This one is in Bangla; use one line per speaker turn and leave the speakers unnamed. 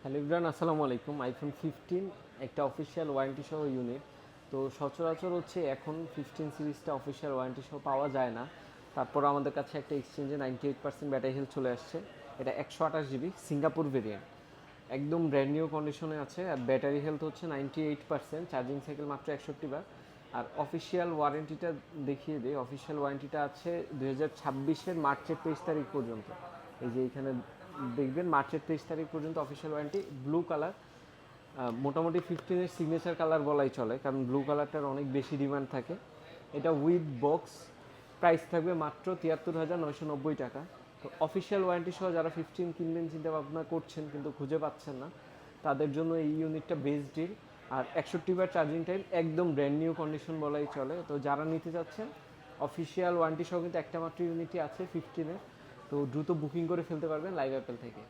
হ্যালো ইব্রান, আসসালামু আলাইকুম। আইফোন 15 একটা অফিসিয়াল ওয়ারেন্টি সহ ইউনিট। তো সচরাচর হচ্ছে এখন 15 সিরিজটা অফিসিয়াল ওয়ারেন্টি সহ পাওয়া যায় না। তারপর আমাদের কাছে একটা এক্সচেঞ্জে 98% ব্যাটারি হেলথ চলে আসছে। এটা 128 জিবি সিঙ্গাপুর ভেরিয়েন্ট, একদম ব্র্যান্ড নিউ কন্ডিশনে আছে। আর ব্যাটারি হেলথ হচ্ছে 98%, চার্জিং সাইকেল মাত্র 61 বার। আর অফিসিয়াল ওয়ারেন্টিটা দেখিয়ে দিই। অফিসিয়াল ওয়ারেন্টিটা আছে 2026-এর মার্চের 23 তারিখ পর্যন্ত। এই যে এখানে দেখবেন মার্চের 23 তারিখ পর্যন্ত অফিসিয়াল ওয়ারেন্টি। ব্লু কালার মোটামুটি 15-এর সিগনেচার কালার বলাই চলে, কারণ ব্লু কালারটার অনেক বেশি ডিমান্ড থাকে। এটা উইথ বক্স, প্রাইস থাকবে মাত্র 73,990 টাকা। তো অফিসিয়াল ওয়ারেন্টি সহ যারা 15 কিনবেন চিন্তা ভাবনা করছেন কিন্তু খুঁজে পাচ্ছেন না, তাদের জন্য এই ইউনিটটা বেস্ট ডিল। আর 61 বার চার্জিং টাইম, একদম ব্র্যান্ড নিউ কন্ডিশন বলাই চলে। তো যারা নিতে চাচ্ছেন অফিসিয়াল ওয়ারেন্টি সহ কিন্তু একটা মাত্র ইউনিটই আছে 15-এর। তো দ্রুত বুকিং করে ফেলতে পারবেন লাইভ অ্যাপেল থেকে।